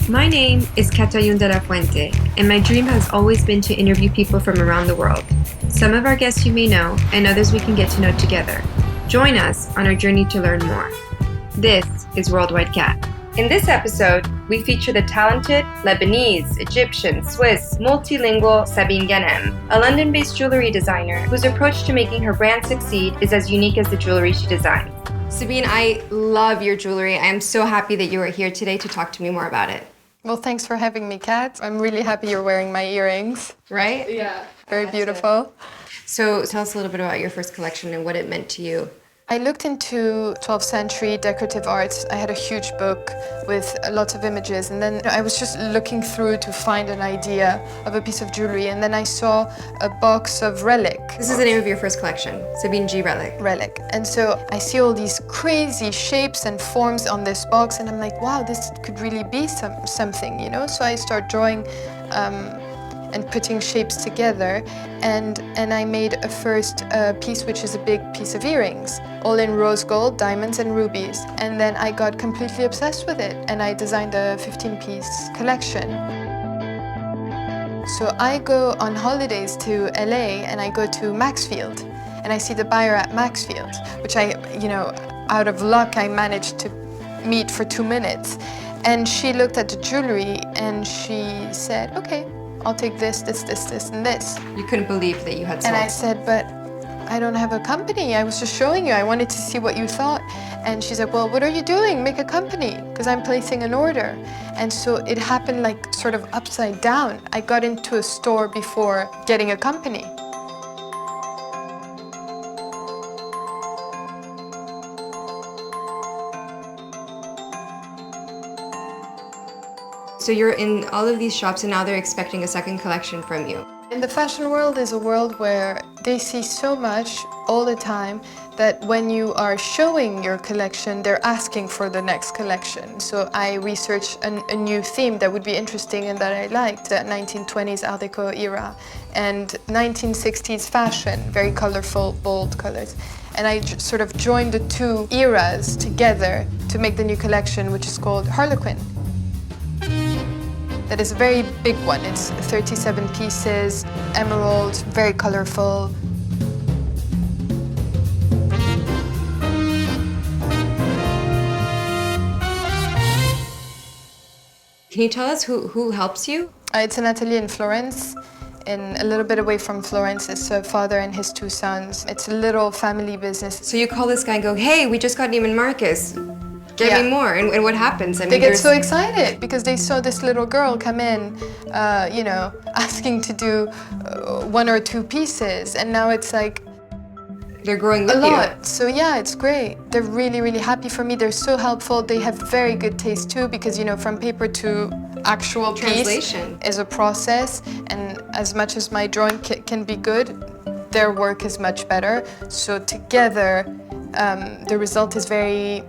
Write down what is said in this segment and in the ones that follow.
My name is Catayun de la Fuente, and my dream has always been to interview people from around the world. Some of our guests you may know, and others we can get to know together. Join us on our journey to learn more. This is Worldwide Cat. In this episode, we feature the talented Lebanese, Egyptian, Swiss, multilingual Sabine Ghanem, a London-based jewelry designer whose approach to making her brand succeed is as unique as the jewelry she designs. Sabine, I love your jewelry. I am so happy that you are here today to talk to me more about it. Well, thanks for having me, Kat. I'm really happy you're wearing my earrings. Right? Yeah. Very beautiful. So tell us a little bit about your first collection and what it meant to you. I looked into 12th century decorative arts. I had a huge book with lots of images, and then I was just looking through to find an idea of a piece of jewelry, and then I saw a box of relic. This is the name of your first collection, Sabine G Relic. Relic. And so I see all these crazy shapes and forms on this box, and I'm like, wow, this could really be something, you know? So I start drawing and putting shapes together, and I made a first piece, which is a big piece of earrings, all in rose gold, diamonds and rubies. And then I got completely obsessed with it, and I designed a 15-piece collection. So I go on holidays to LA, and I go to Maxfield, and I see the buyer at Maxfield, which out of luck, I managed to meet for 2 minutes. And she looked at the jewelry, and she said, okay, I'll take this, and this. You couldn't believe that you had sold. And I said, but I don't have a company. I was just showing you. I wanted to see what you thought. And she said, well, what are you doing? Make a company, because I'm placing an order. And so it happened like sort of upside down. I got into a store before getting a company. So you're in all of these shops and now they're expecting a second collection from you. In the fashion world is a world where they see so much all the time that when you are showing your collection, they're asking for the next collection. So I researched a new theme that would be interesting and that I liked, the 1920s Art Deco era and 1960s fashion, very colorful, bold colors. And I sort of joined the two eras together to make the new collection, which is called Harlequin. That is a very big one. It's 37 pieces, emerald, very colorful. Can you tell us who helps you? It's an atelier in Florence, and a little bit away from Florence. It's a father and his two sons. It's a little family business. So you call this guy and go, hey, we just got Neiman Marcus. Get me more, and what happens? I mean, they get so excited because they saw this little girl come in, asking to do 1 or 2 pieces, and now it's like they're growing with a you. lot. So yeah, it's great. They're really, really happy for me. They're so helpful. They have very good taste too, because from paper to actual translation piece is a process, and as much as my drawing can be good, their work is much better. So together, the result is very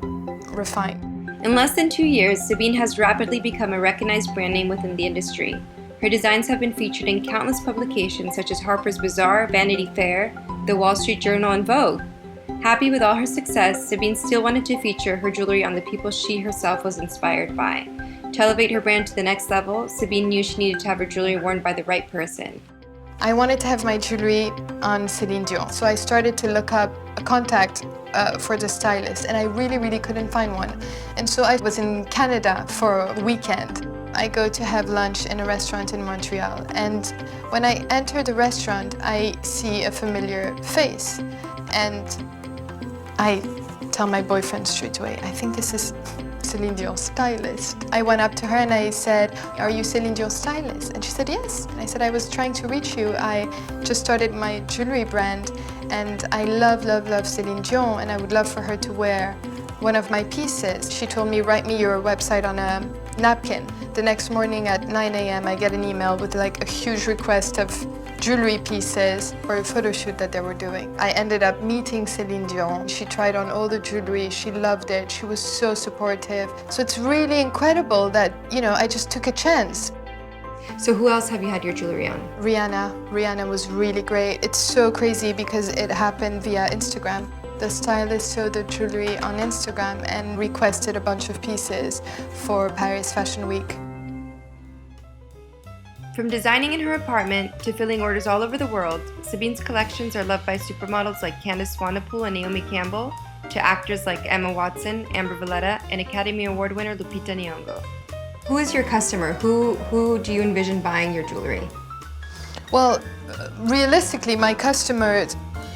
refined. In less than 2 years, Sabine has rapidly become a recognized brand name within the industry. Her designs have been featured in countless publications such as Harper's Bazaar, Vanity Fair, The Wall Street Journal, and Vogue. Happy with all her success, Sabine still wanted to feature her jewelry on the people she herself was inspired by. To elevate her brand to the next level, Sabine knew she needed to have her jewelry worn by the right person. I wanted to have my jewelry on Celine Dion, so I started to look up a contact for the stylist, and I really, really couldn't find one. And so I was in Canada for a weekend. I go to have lunch in a restaurant in Montreal, and when I enter the restaurant, I see a familiar face, and I tell my boyfriend straight away, I think this is Celine Dion's stylist. I went up to her and I said, are you Celine Dion's stylist? And she said, yes. And I said, I was trying to reach you. I just started my jewelry brand, and I love, love, love Celine Dion, and I would love for her to wear one of my pieces. She told me, write me your website on a napkin. The next morning at 9 a.m. I get an email with like a huge request of jewelry pieces for a photo shoot that they were doing. I ended up meeting Celine Dion. She tried on all the jewelry, she loved it, she was so supportive. So it's really incredible that, I just took a chance. So who else have you had your jewelry on? Rihanna was really great. It's so crazy because it happened via Instagram. The stylist saw the jewelry on Instagram and requested a bunch of pieces for Paris Fashion Week. From designing in her apartment to filling orders all over the world, Sabine's collections are loved by supermodels like Candace Swanepoel and Naomi Campbell, to actors like Emma Watson, Amber Valletta, and Academy Award winner Lupita Nyong'o. Who is your customer? Who do you envision buying your jewelry? Well, realistically, my customer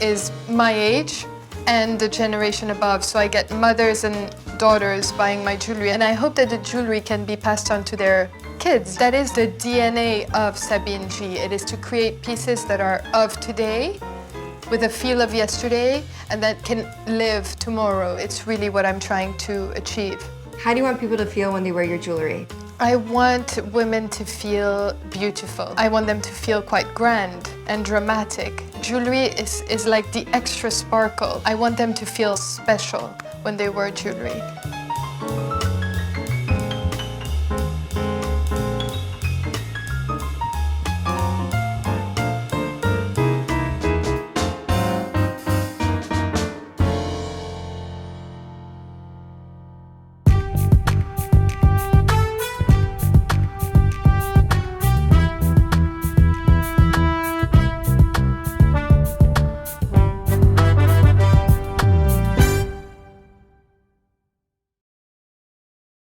is my age and the generation above. So I get mothers and daughters buying my jewelry, and I hope that the jewelry can be passed on to their kids. That is the DNA of Sabine G. It is to create pieces that are of today, with a feel of yesterday, and that can live tomorrow. It's really what I'm trying to achieve. How do you want people to feel when they wear your jewelry? I want women to feel beautiful. I want them to feel quite grand and dramatic. Jewelry is like the extra sparkle. I want them to feel special when they wear jewelry.